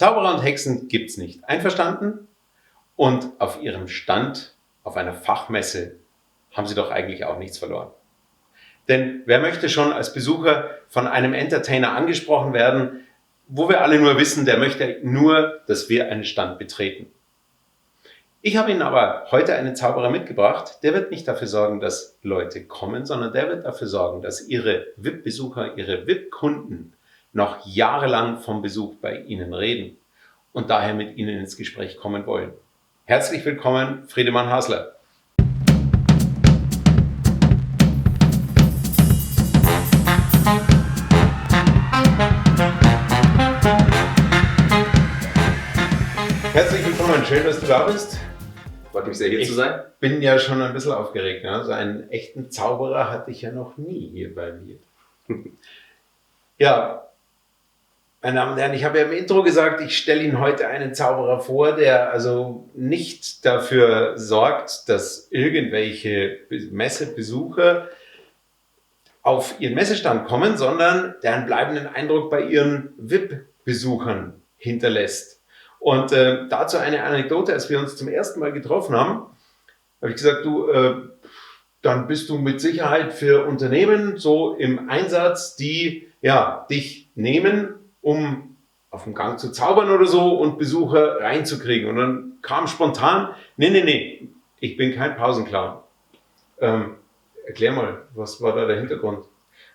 Zauberer und Hexen gibt's nicht. Einverstanden? Und auf ihrem Stand auf einer Fachmesse haben sie doch eigentlich auch nichts verloren. Denn wer möchte schon als Besucher von einem Entertainer angesprochen werden, wo wir alle nur wissen, der möchte nur, dass wir einen Stand betreten. Ich habe Ihnen aber heute einen Zauberer mitgebracht, der wird nicht dafür sorgen, dass Leute kommen, sondern der wird dafür sorgen, dass Ihre VIP-Besucher, Ihre VIP-Kunden noch jahrelang vom Besuch bei Ihnen reden und daher mit Ihnen ins Gespräch kommen wollen. Herzlich willkommen, Friedemann Hasler. Herzlich willkommen, schön, dass du da bist. Freut mich sehr, hier zu sein. Ich bin ja schon ein bisschen aufgeregt. Ne? So einen echten Zauberer hatte ich ja noch nie hier bei mir. Ja, meine Damen und Herren, ich habe ja im Intro gesagt, ich stelle Ihnen heute einen Zauberer vor, der also nicht dafür sorgt, dass irgendwelche Messebesucher auf Ihren Messestand kommen, sondern der einen bleibenden Eindruck bei Ihren VIP-Besuchern hinterlässt. Und dazu eine Anekdote, als wir uns zum ersten Mal getroffen haben, habe ich gesagt, du, dann bist du mit Sicherheit für Unternehmen so im Einsatz, die ja, dich nehmen, um auf dem Gang zu zaubern oder so und Besucher reinzukriegen. Und dann kam spontan, nee, ich bin kein Pausenclown. Erklär mal, was war da der Hintergrund?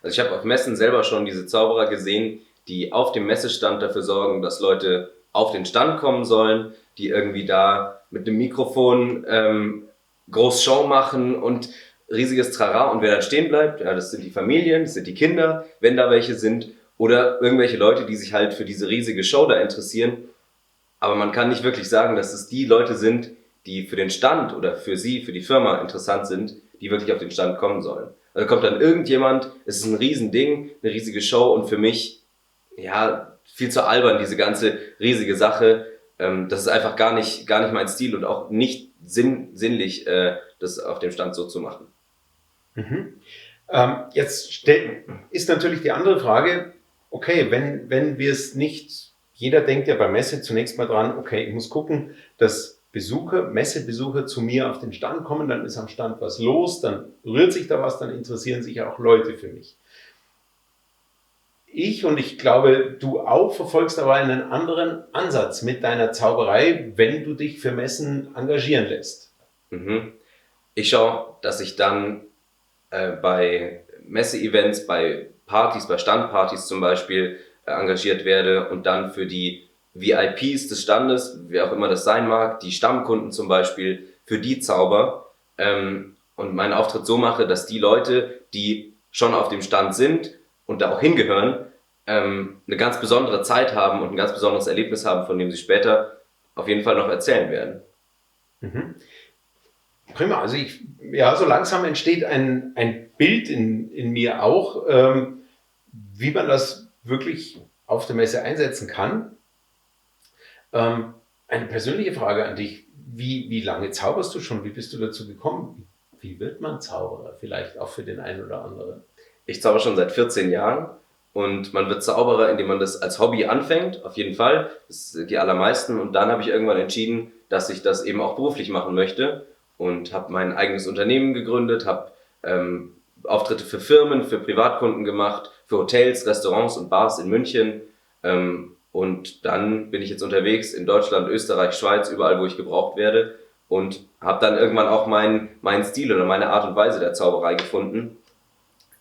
Also ich habe auf Messen selber schon diese Zauberer gesehen, die auf dem Messestand dafür sorgen, dass Leute auf den Stand kommen sollen, die irgendwie da mit dem Mikrofon groß Show machen und riesiges Trara. Und wer dann stehen bleibt, ja, das sind die Familien, das sind die Kinder, wenn da welche sind, oder irgendwelche Leute, die sich halt für diese riesige Show da interessieren. Aber man kann nicht wirklich sagen, dass es die Leute sind, die für den Stand oder für sie, für die Firma interessant sind, die wirklich auf den Stand kommen sollen. Also kommt dann irgendjemand, es ist ein Riesending, eine riesige Show und für mich, ja, viel zu albern, diese ganze riesige Sache. Das ist einfach gar nicht mein Stil und auch nicht sinnlich, das auf dem Stand so zu machen. Mhm. Jetzt ist natürlich die andere Frage, okay, wenn wir es nicht, jeder denkt ja bei Messe zunächst mal dran, okay, ich muss gucken, dass Messebesucher zu mir auf den Stand kommen, dann ist am Stand was los, dann rührt sich da was, dann interessieren sich ja auch Leute für mich. Ich glaube, du auch verfolgst aber einen anderen Ansatz mit deiner Zauberei, wenn du dich für Messen engagieren lässt. Mhm. Ich schaue, dass ich dann bei Messe-Events, bei Partys, bei Standpartys zum Beispiel engagiert werde und dann für die VIPs des Standes, wer auch immer das sein mag, die Stammkunden zum Beispiel, für die Zauber und meinen Auftritt so mache, dass die Leute, die schon auf dem Stand sind und da auch hingehören, eine ganz besondere Zeit haben und ein ganz besonderes Erlebnis haben, von dem sie später auf jeden Fall noch erzählen werden. Mhm. Prima, also so langsam entsteht ein Bild in mir auch, wie man das wirklich auf der Messe einsetzen kann. Eine persönliche Frage an dich, wie lange zauberst du schon? Wie bist du dazu gekommen? Wie wird man Zauberer? Vielleicht auch für den einen oder anderen. Ich zauber schon seit 14 Jahren und man wird Zauberer, indem man das als Hobby anfängt, auf jeden Fall, das sind die allermeisten. Und dann habe ich irgendwann entschieden, dass ich das eben auch beruflich machen möchte und habe mein eigenes Unternehmen gegründet, habe Auftritte für Firmen, für Privatkunden gemacht, für Hotels, Restaurants und Bars in München. Und dann bin ich jetzt unterwegs in Deutschland, Österreich, Schweiz, überall, wo ich gebraucht werde und habe dann irgendwann auch meinen Stil oder meine Art und Weise der Zauberei gefunden.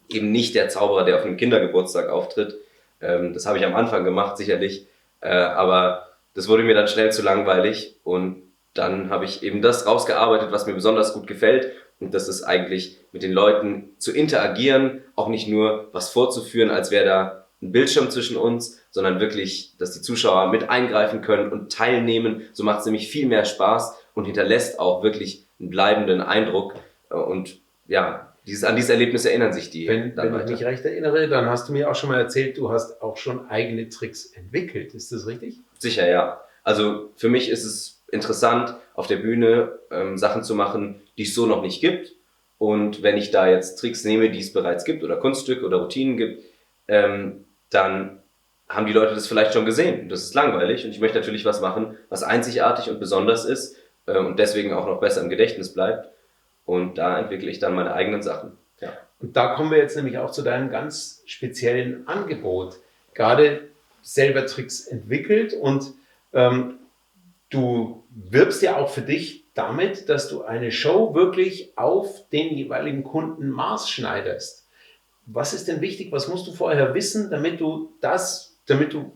Eben nicht der Zauberer, der auf einem Kindergeburtstag auftritt. Das habe ich am Anfang gemacht, sicherlich. Aber das wurde mir dann schnell zu langweilig und dann habe ich eben das rausgearbeitet, was mir besonders gut gefällt. Und das ist eigentlich mit den Leuten zu interagieren, auch nicht nur was vorzuführen, als wäre da ein Bildschirm zwischen uns, sondern wirklich, dass die Zuschauer mit eingreifen können und teilnehmen. So macht es nämlich viel mehr Spaß und hinterlässt auch wirklich einen bleibenden Eindruck. Und ja, an dieses Erlebnis erinnern sich die Wenn dann ich weiter. mich recht erinnere, dann hast du mir auch schon mal erzählt, du hast auch schon eigene Tricks entwickelt. Ist das richtig? Sicher, ja. Also für mich ist es interessant, auf der Bühne Sachen zu machen, die es so noch nicht gibt. Und wenn ich da jetzt Tricks nehme, die es bereits gibt oder Kunststücke oder Routinen gibt, dann haben die Leute das vielleicht schon gesehen. Das ist langweilig und ich möchte natürlich was machen, was einzigartig und besonders ist und deswegen auch noch besser im Gedächtnis bleibt. Und da entwickle ich dann meine eigenen Sachen. Ja. Und da kommen wir jetzt nämlich auch zu deinem ganz speziellen Angebot. Gerade selber Tricks entwickelt und du wirbst ja auch für dich damit, dass du eine Show wirklich auf den jeweiligen Kunden maßschneiderst. Was ist denn wichtig? Was musst du vorher wissen, damit du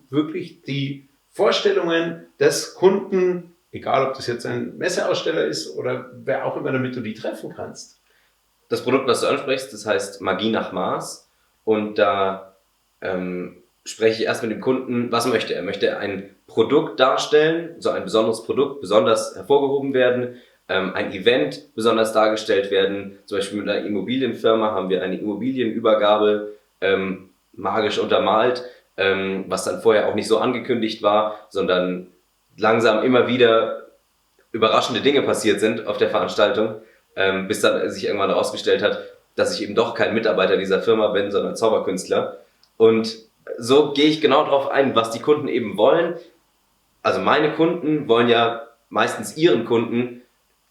wirklich die Vorstellungen des Kunden, egal ob das jetzt ein Messeaussteller ist oder wer auch immer, damit du die treffen kannst? Das Produkt, was du ansprichst, das heißt Magie nach Maß. Und da spreche ich erst mit dem Kunden, was möchte er? Möchte er ein Produkt darstellen, so ein besonderes Produkt, besonders hervorgehoben werden, ein Event besonders dargestellt werden? Zum Beispiel mit einer Immobilienfirma haben wir eine Immobilienübergabe magisch untermalt, was dann vorher auch nicht so angekündigt war, sondern langsam immer wieder überraschende Dinge passiert sind auf der Veranstaltung, bis dann sich irgendwann herausgestellt hat, dass ich eben doch kein Mitarbeiter dieser Firma bin, sondern Zauberkünstler. Und so gehe ich genau darauf ein, was die Kunden eben wollen. Also meine Kunden wollen ja meistens ihren Kunden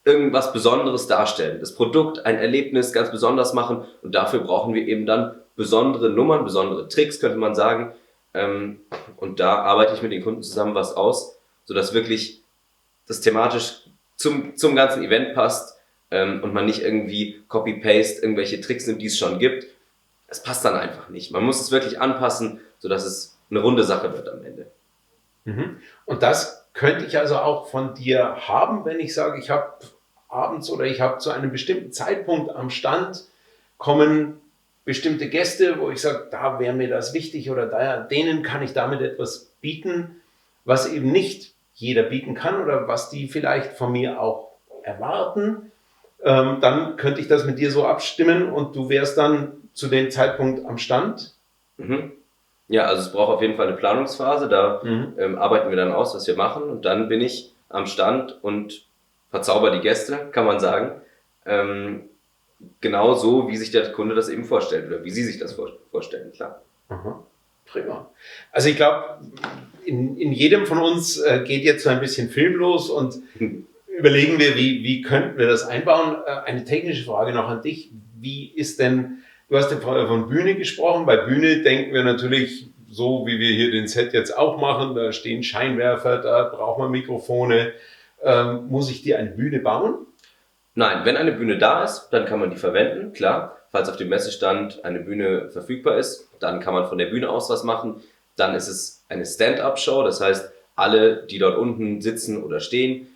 irgendwas Besonderes darstellen. Das Produkt, ein Erlebnis ganz besonders machen und dafür brauchen wir eben dann besondere Nummern, besondere Tricks, könnte man sagen. Und da arbeite ich mit den Kunden zusammen was aus, sodass wirklich das thematisch zum ganzen Event passt und man nicht irgendwie Copy-Paste irgendwelche Tricks nimmt, die es schon gibt. Es passt dann einfach nicht. Man muss es wirklich anpassen, sodass es eine runde Sache wird am Ende. Und das könnte ich also auch von dir haben, wenn ich sage, ich habe abends oder ich habe zu einem bestimmten Zeitpunkt am Stand kommen bestimmte Gäste, wo ich sage, da wäre mir das wichtig oder denen kann ich damit etwas bieten, was eben nicht jeder bieten kann oder was die vielleicht von mir auch erwarten. Dann könnte ich das mit dir so abstimmen und du wärst dann zu dem Zeitpunkt am Stand. Ja, also es braucht auf jeden Fall eine Planungsphase, da arbeiten wir dann aus, was wir machen und dann bin ich am Stand und verzauber die Gäste, kann man sagen, genau so, wie sich der Kunde das eben vorstellt oder wie sie sich das vorstellen, klar. Aha, prima. Also ich glaube, in jedem von uns geht jetzt so ein bisschen Film los und überlegen wir, wie könnten wir das einbauen. Eine technische Frage noch an dich. Wie ist denn, du hast ja vorher von Bühne gesprochen. Bei Bühne denken wir natürlich so, wie wir hier den Set jetzt auch machen. Da stehen Scheinwerfer, da braucht man Mikrofone. Muss ich dir eine Bühne bauen? Nein, wenn eine Bühne da ist, dann kann man die verwenden, klar. Falls auf dem Messestand eine Bühne verfügbar ist, dann kann man von der Bühne aus was machen. Dann ist es eine Stand-up-Show, das heißt, alle, die dort unten sitzen oder stehen,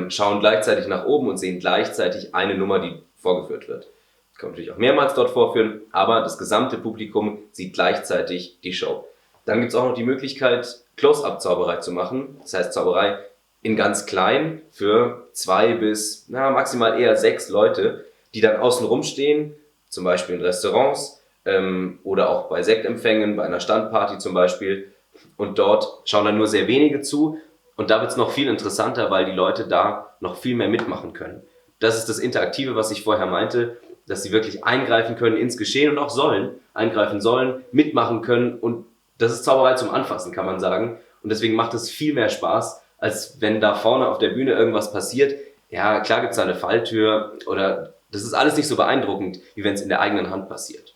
schauen gleichzeitig nach oben und sehen gleichzeitig eine Nummer, die vorgeführt wird. Das kann man natürlich auch mehrmals dort vorführen, aber das gesamte Publikum sieht gleichzeitig die Show. Dann gibt es auch noch die Möglichkeit, Close-up-Zauberei zu machen. Das heißt, Zauberei in ganz klein für 2 bis maximal eher 6 Leute, die dann außen rumstehen, zum Beispiel in Restaurants oder auch bei Sektempfängen, bei einer Standparty zum Beispiel. Und dort schauen dann nur sehr wenige zu. Und da wird es noch viel interessanter, weil die Leute da noch viel mehr mitmachen können. Das ist das Interaktive, was ich vorher meinte, dass sie wirklich eingreifen können ins Geschehen und auch eingreifen sollen, mitmachen können. Und das ist Zauberei zum Anfassen, kann man sagen. Und deswegen macht es viel mehr Spaß, als wenn da vorne auf der Bühne irgendwas passiert. Ja, klar gibt es da eine Falltür oder das ist alles nicht so beeindruckend, wie wenn es in der eigenen Hand passiert.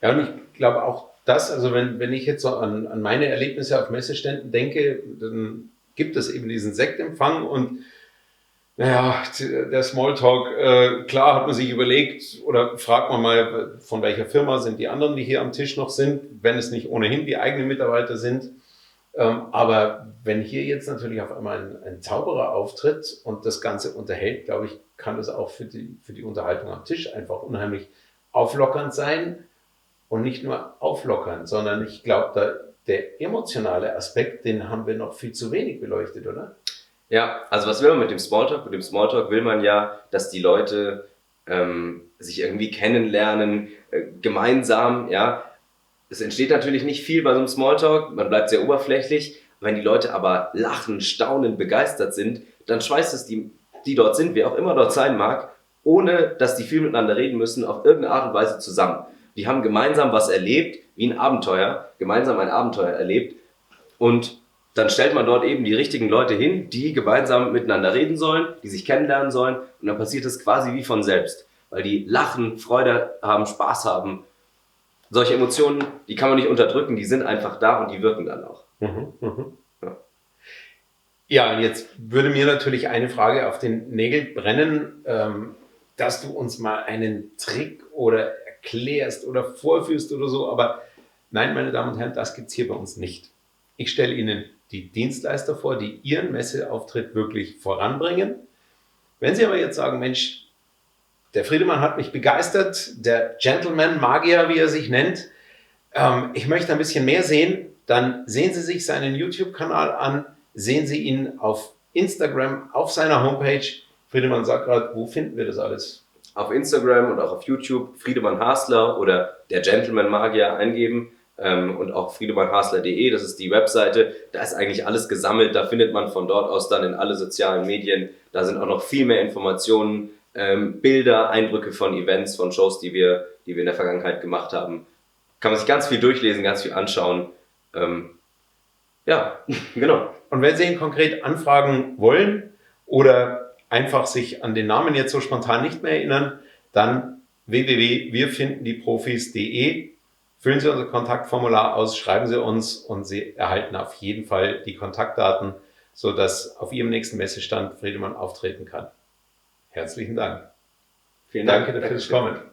Ja, und ich glaube auch das, also wenn ich jetzt so an meine Erlebnisse auf Messeständen denke, dann gibt es eben diesen Sektempfang und naja, der Smalltalk, klar hat man sich überlegt oder fragt man mal, von welcher Firma sind die anderen, die hier am Tisch noch sind, wenn es nicht ohnehin die eigenen Mitarbeiter sind. Aber wenn hier jetzt natürlich auf einmal ein Zauberer auftritt und das Ganze unterhält, glaube ich, kann das auch für die Unterhaltung am Tisch einfach unheimlich auflockernd sein. Und nicht nur auflockern, sondern ich glaube, der emotionale Aspekt, den haben wir noch viel zu wenig beleuchtet, oder? Ja, also was will man mit dem Smalltalk? Mit dem Smalltalk will man ja, dass die Leute sich irgendwie kennenlernen, gemeinsam, ja. Es entsteht natürlich nicht viel bei so einem Smalltalk, man bleibt sehr oberflächlich. Wenn die Leute aber lachen, staunen, begeistert sind, dann schweißt es die dort sind, wer auch immer dort sein mag, ohne dass die viel miteinander reden müssen, auf irgendeine Art und Weise zusammen. Die haben gemeinsam was erlebt, wie ein Abenteuer, gemeinsam ein Abenteuer erlebt. Und dann stellt man dort eben die richtigen Leute hin, die gemeinsam miteinander reden sollen, die sich kennenlernen sollen. Und dann passiert es quasi wie von selbst, weil die lachen, Freude haben, Spaß haben. Solche Emotionen, die kann man nicht unterdrücken, die sind einfach da und die wirken dann auch. Ja, und jetzt würde mir natürlich eine Frage auf den Nägeln brennen, dass du uns mal einen Trick oder erklärst oder vorführst oder so. Aber nein, meine Damen und Herren, das gibt es hier bei uns nicht. Ich stelle Ihnen die Dienstleister vor, die Ihren Messeauftritt wirklich voranbringen. Wenn Sie aber jetzt sagen, Mensch, der Friedemann hat mich begeistert, der Gentleman Magier, wie er sich nennt, ich möchte ein bisschen mehr sehen, dann sehen Sie sich seinen YouTube-Kanal an, sehen Sie ihn auf Instagram, auf seiner Homepage. Friedemann sagt gerade, wo finden wir das alles? Auf Instagram und auch auf YouTube Friedemann Hasler oder der Gentleman Magier eingeben und auch friedemannhasler.de, das ist die Webseite. Da ist eigentlich alles gesammelt, da findet man von dort aus dann in alle sozialen Medien. Da sind auch noch viel mehr Informationen, Bilder, Eindrücke von Events, von Shows, die wir in der Vergangenheit gemacht haben. Kann man sich ganz viel durchlesen, ganz viel anschauen. Ja, genau. Und wenn Sie ihn konkret anfragen wollen oder einfach sich an den Namen jetzt so spontan nicht mehr erinnern, dann www.wirfindenDieProfis.de. Füllen Sie unser Kontaktformular aus, schreiben Sie uns und Sie erhalten auf jeden Fall die Kontaktdaten, sodass auf Ihrem nächsten Messestand Friedemann auftreten kann. Herzlichen Dank. Vielen Dank. Danke dafür fürs Kommen.